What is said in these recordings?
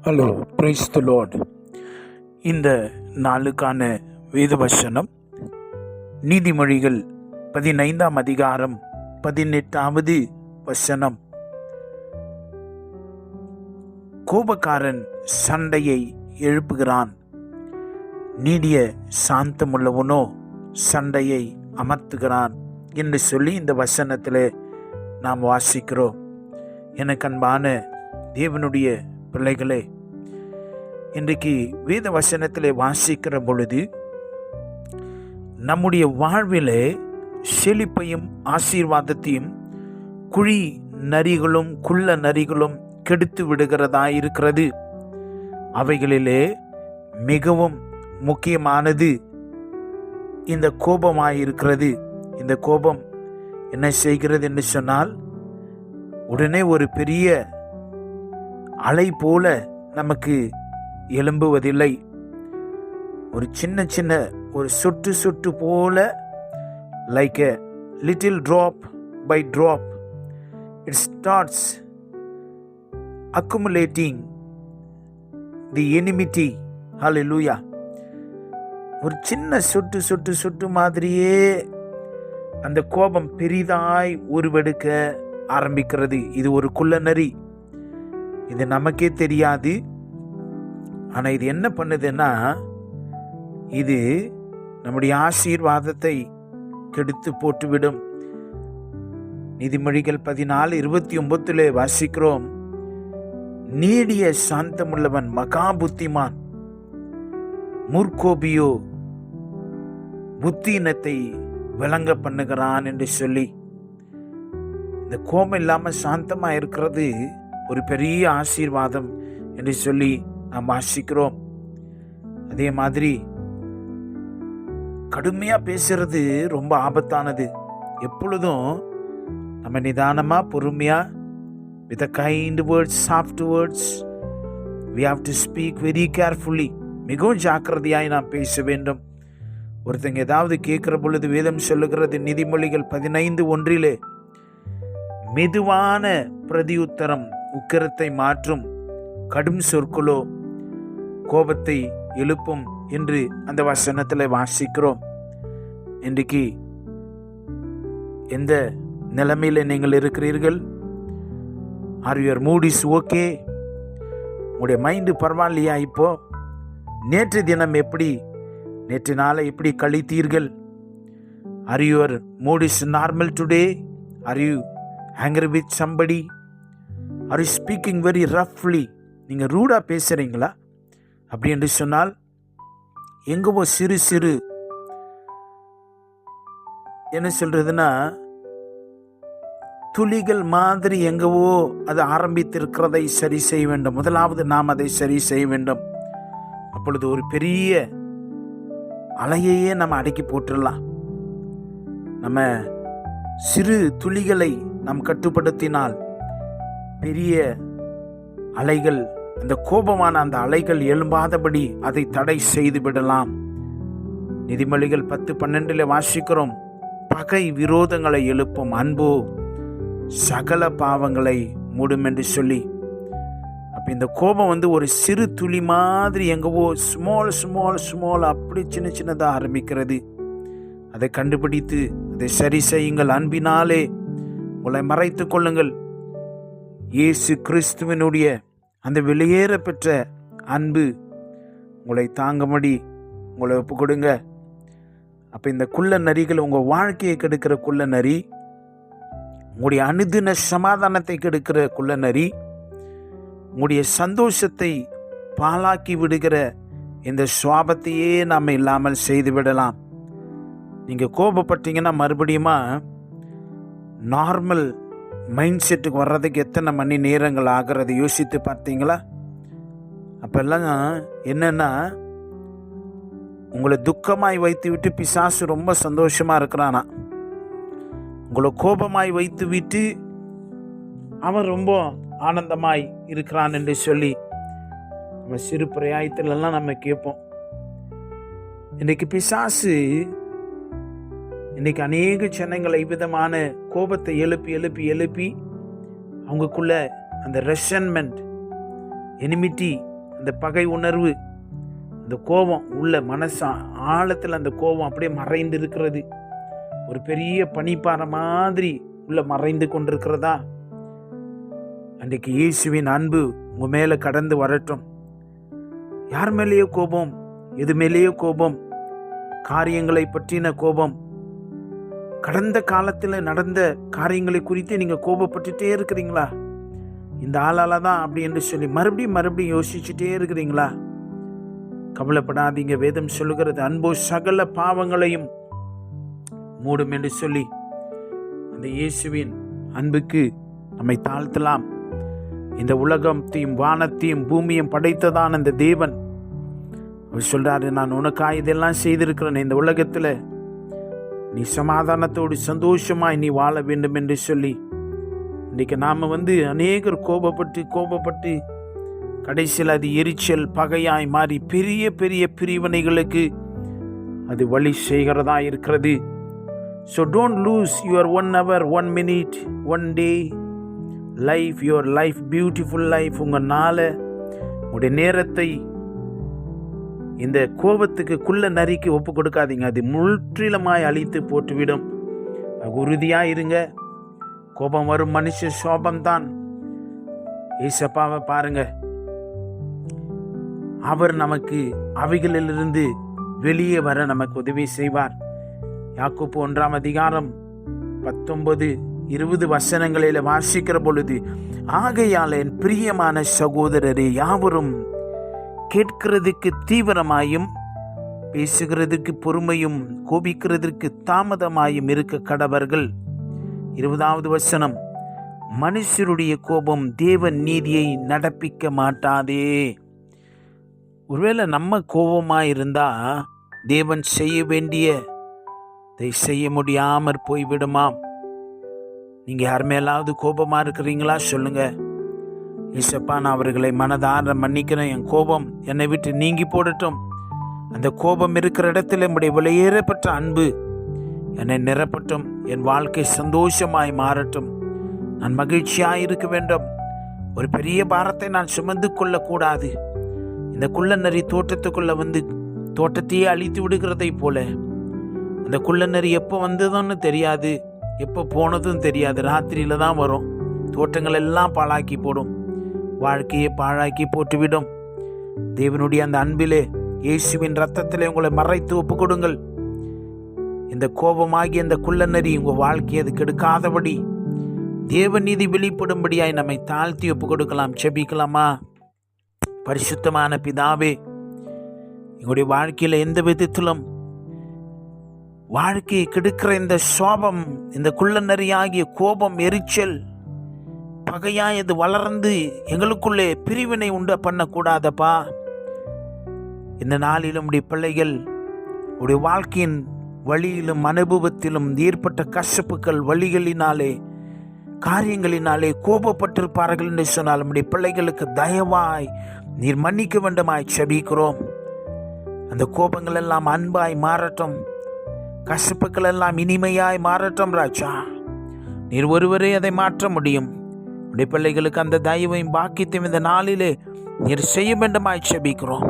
Hello, praise the Lord. இந்த நாளுக்கான வேதவசனம் நீதிமொழிகள் 15ஆம் அதிகாரம் 18வது வசனம். கோபக்காரன் சண்டையை எழுப்புகிறான், நீடிய சாந்தமுள்ளவனோ சண்டையை அமர்த்துகிறான் என்று சொல்லி இந்த வசனத்தில் நாம் வாசிக்கிறோம். எனக்கு அன்பான தேவனுடைய பிள்ளைகளே, இன்றைக்கு வேத வசனத்திலே வாசிக்கிற பொழுது நம்முடைய வாழ்விலே செழிப்பையும் ஆசீர்வாதத்தையும் குழி நரிகளும் குள்ள நரிகளும் கெடுத்து விடுகிறதா இருக்கிறது. அவைகளிலே மிகவும் முக்கியமானது இந்த கோபமாயிருக்கிறது. இந்த கோபம் என்ன செய்கிறது என்று சொன்னால், உடனே ஒரு பெரிய அலை போல நமக்கு எழும்புவதில்லை. ஒரு சின்ன சின்ன ஒரு சொட்டு சொட்டு போல, like a little drop by drop, it starts accumulating the enmity. Hallelujah. ஒரு சின்ன சொட்டு சொட்டு சொட்டு மாதிரியே அந்த கோபம் பெரிதாய் உருவெடுக்க ஆரம்பிக்கிறது. இது ஒரு குள்ளநரி. இது நமக்கே தெரியாது. ஆனால் இது என்ன பண்ணுதுன்னா, இது நம்முடைய ஆசீர்வாதத்தை கெடுத்து போட்டுவிடும். நீதிமொழிகள் 14:29 வாசிக்கிறோம், நீடிய சாந்தமுள்ளவன் மகா புத்திமான், முற்கோபியோ புத்தியினத்தை விளங்க பண்ணுகிறான் என்று சொல்லி. இந்த கோபம் இல்லாமல் சாந்தமாக இருக்கிறது ஒரு பெரிய ஆசீர்வாதம் என்று சொல்லி நாம் வாசிக்கிறோம். அதே மாதிரி கடுமையாக பேசுறது ரொம்ப ஆபத்தானது. எப்பொழுதும் நம்ம நிதானமாக பொறுமையாக, with a kind words, soft words, we have to speak very carefully. மிகவும் ஜாக்கிரதையாய் நாம் பேச வேண்டும். ஒருத்தங்க ஏதாவது கேட்கிற பொழுது வேதம் சொல்லுகிறது, நீதிமொழிகள் 15:1, மெதுவான பிரதியுத்தரம் உக்கிரத்தை மாற்றும், கடும் சொற்களோ கோபத்தை எழுப்பும் என்று அந்த வசனத்தில் வாசிக்கிறோம். இன்றைக்கு எந்த நிலைமையில் நீங்கள் இருக்கிறீர்கள்? Are your mood is okay? உங்களுடைய மைண்டு பரவாயில்லையா? இப்போ நேற்று தினம் எப்படி, நேற்று நாளை எப்படி கழித்தீர்கள்? Are your mood is normal today? Are you angry with somebody? Are you speaking very roughly? நீங்கள் ரூடாக பேசுகிறீங்களா? அப்படி என்று சொன்னால், எங்கோ சிறு சிறு என்ன சொல்றதுன்னா, துளிகள் மாதிரி எங்கவோ அது ஆரம்பித்திருக்கிறதை சரி செய்ய வேண்டும். முதலாவது நாம் அதை சரி செய்ய வேண்டும். அப்பொழுது ஒரு பெரிய அலையையே நம்ம அடக்கி போட்டுடலாம். நம்ம சிறு துளிகளை நாம் கட்டுப்படுத்தினால் பெரிய அலைகள், அந்த கோபமான அந்த அலைகள் எழும்பாதபடி அதை தடை செய்து விடலாம். நீதிமொழிகள் 10:12 வாசிக்கிறோம், பகை விரோதங்களை எழுப்பும், அன்போ சகல பாவங்களை மூடும் என்று சொல்லி. அப்ப இந்த கோபம் ஒரு சிறு துளி மாதிரி எங்கவோ ஸ்மால் ஸ்மால் ஸ்மால் அப்படி சின்ன சின்னதாக ஆரம்பிக்கிறது. அதை கண்டுபிடித்து அதை சரி செய்யுங்கள். அன்பினாலே உங்களை மறைத்துக் கொள்ளுங்கள். இயேசு கிறிஸ்துவினுடைய அந்த வெளியேற பெற்ற அன்பு உங்களை தாங்கும்படி உங்களை ஒப்பு கொடுங்க. அப்போ இந்த குள்ள நரிகள், உங்கள் வாழ்க்கையை கெடுக்கிற குள்ள நரி, உங்களுடைய அனுதின சமாதானத்தை கெடுக்கிற குள்ள நரி, உங்களுடைய சந்தோஷத்தை பாழாக்கி விடுகிற இந்த சுவாபத்தையே நாம் இல்லாமல் செய்து விடலாம். நீங்கள் கோபப்பட்டீங்கன்னா மறுபடியுமா நார்மல் மைண்ட் செட்டுக்கு வர்றதுக்கு எத்தனை மணி நேரங்கள் ஆகிறது யோசித்து பார்த்தீங்களா? அப்பெல்லாம் என்னன்னா, உங்களை துக்கமாய் வைத்து விட்டு பிசாசு ரொம்ப சந்தோஷமா இருக்கிறானா, உங்களை கோபமாய் வைத்து விட்டு அவன் ரொம்ப ஆனந்தமாய் இருக்கிறான் என்று சொல்லி நம்ம சிறு பிரயாயத்திலெல்லாம் நம்ம கேட்போம். இன்னைக்கு பிசாசு இன்னைக்கு அநேக ஜனங்களை விதமான கோபத்தை எழுப்பி எழுப்பி எழுப்பி அவங்களுக்குள்ள அந்த ரெசன்மெண்ட், எனிமிட்டி அந்த பகை உணர்வு, அந்த கோபம் உள்ள மனசு ஆழத்தில் அந்த கோபம் அப்படியே மறைந்து இருக்கிறது. ஒரு பெரிய பனிப்பாறை மாதிரி உள்ள மறைந்து கொண்டிருக்கிறதா? அன்றைக்கு இயேசுவின் அன்பு உங்க மேல கடந்து வரட்டும். யார் மேலேயோ கோபம், எது மேலேயோ கோபம், காரியங்களை பற்றின கோபம், கடந்த காலத்தில் நடந்த காரியங்களை குறித்து நீங்க கோபப்பட்டுட்டே இருக்கிறீங்களா? இந்த ஆளால தான் அப்படி என்று சொல்லி மறுபடியும் யோசிச்சுட்டே இருக்கிறீங்களா? கவலைப்படாதீங்க. வேதம் சொல்லுகிறது, அன்போ சகல பாவங்களையும் மூடும் என்று சொல்லி அந்த இயேசுவின் அன்புக்கு நம்மை தாழ்த்தலாம். இந்த உலகத்தையும் வானத்தையும் பூமியும் படைத்ததான் அந்த தேவன். அவர் சொல்றாரு, நான் உனக்காக இதெல்லாம் செய்திருக்கிறேன். இந்த உலகத்துல நீ சமாதானத்தோடு சந்தோஷமாய் நீ வாழ வேண்டும் என்று சொல்லி. இன்னைக்கு நாம அநேகர் கோபப்பட்டு கடைசியில் அது எரிச்சல் பகையாய் மாறி பெரிய பெரிய பிரிவினைகளுக்கு அது வழி செய்கிறதா இருக்கிறது. So don't lose your 1 hour, 1 minute, 1 day life, your life, beautiful life. உங்களுடைய நேரத்தை இந்த கோபத்துக்கு குள்ள நரிக்கு ஒப்பு கொடுக்காதீங்க. அது முற்றிலுமாய் அழித்து போட்டுவிடும். உறுதியா இருங்க. கோபம் வரும் மனுஷ சோபம்தான். ஏசப்பாவை பாருங்க, அவர் நமக்கு அவைகளிலிருந்து வெளியே வர நமக்கு உதவி செய்வார். யாக்கோபு 1 அதிகாரம் 19-20 வசனங்களில் வாசிக்கிற பொழுது, ஆகையால் என் பிரியமான சகோதரரே, யாவரும் கேட்கிறதுக்கு தீவிரமாயும் பேசுகிறதுக்கு பொறுமையும் கோபிக்கிறதுக்கு தாமதமாயும் இருக்க கடவர்கள். 20வது வசனம், மனுஷருடைய கோபம் தேவன் நீதியை நடப்பிக்க மாட்டாதே. ஒருவேளை நம்ம கோபமாக இருந்தா தேவன் செய்ய வேண்டியதை செய்ய முடியாமற் போய்விடுமாம். நீங்க யார் மேலாவது கோபமா இருக்கிறீங்களா? சொல்லுங்க, இயேசப்பா, நான் அவர்களை மனதார மன்னிக்கிறேன். என் கோபம் என்னை விட்டு நீங்கி போடட்டும். அந்த கோபம் இருக்கிற இடத்துல நம்முடைய விலையேறப்பட்ட அன்பு என்னை நிரப்பட்டும். என் வாழ்க்கை சந்தோஷமாய் மாறட்டும். நான் மகிழ்ச்சியாய் இருக்க வேண்டும். ஒரு பெரிய பாரத்தை நான் சுமந்து கொள்ளக்கூடாது. இந்த குள்ளநரி தோட்டத்துக்குள்ள தோட்டத்தையே அழித்து விடுகிறதை போல, அந்த குள்ளநரி எப்போ வந்ததுன்னு தெரியாது, எப்போ போனதும் தெரியாது. ராத்திரியில தான் வரும். தோட்டங்கள் எல்லாம் பாழாக்கி போடும், வாழ்க்கையை பாழாக்கி போட்டுவிடும். தேவனுடைய அந்த அன்பிலே, இயேசுவின் ரத்தத்திலே உங்களை மறைத்து ஒப்பு கொடுங்கள். இந்த கோபமாகி இந்த குள்ளநரி உங்க வாழ்க்கையை அது கெடுக்காதபடி தேவ நீதி வெளிப்படும்படியாய் நம்மை தாழ்த்தி ஒப்பு கொடுக்கலாம். செபிக்கலாமா? பரிசுத்தமான பிதாவே, எங்களுடைய வாழ்க்கையில எந்த விதத்திலும் வாழ்க்கையை கெடுக்கிற இந்த சோபம், இந்த குள்ளநரியாகிய கோபம், எரிச்சல், பகையாய் அது வளர்ந்து எங்களுக்குள்ளே பிரிவினை உண்டு பண்ணக்கூடாதப்பா. இந்த நாளிலும் உடைய பிள்ளைகள் உடைய வாழ்க்கையின் வழியிலும் அனுபவத்திலும் ஏற்பட்ட கசப்புகள், வழிகளினாலே, காரியங்களினாலே கோபப்பட்டிருப்பார்கள் என்று சொன்னால் நம்முடைய பிள்ளைகளுக்கு தயவாய் நீர் மன்னிக்க வேண்டுமாய் செபிக்கிறோம். அந்த கோபங்கள் எல்லாம் அன்பாய் மாறட்டும். கசப்புகள் எல்லாம் இனிமையாய் மாறட்டும். ராஜா, நீர் ஒருவரே அதை மாற்ற முடியும். உடைய பிள்ளைகளுக்கு அந்த தயவையும் பாக்கியத்தையும் இந்த நாளிலே நீர் செய்ய வேண்டுமாய் செபிக்கிறோம்.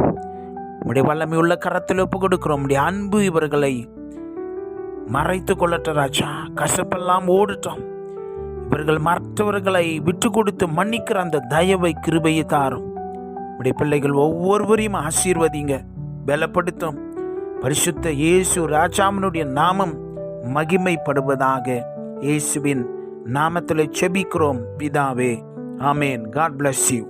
உடைய வல்லமை உள்ள கரத்தில் ஒப்பு கொடுக்கிறோம். உடைய அன்பு இவர்களை மறைத்து கொள்ளட்டும். ராஜா, கசப்பெல்லாம் ஓடட்டும். இவர்கள் மற்றவர்களை விட்டு கொடுத்து மன்னிக்கிற அந்த தயவை, கிருபையை தாரும். உடைய பிள்ளைகள் ஒவ்வொருவரையும் ஆசீர்வதிங்க, பலப்படுத்தும். பரிசுத்த இயேசு ராஜாவினுடைய நாமம் மகிமைப்படுவதாக. இயேசுவின் நாமத்தில் செபிக்கிறோம் பிதாவே. ஆமேன். God bless you.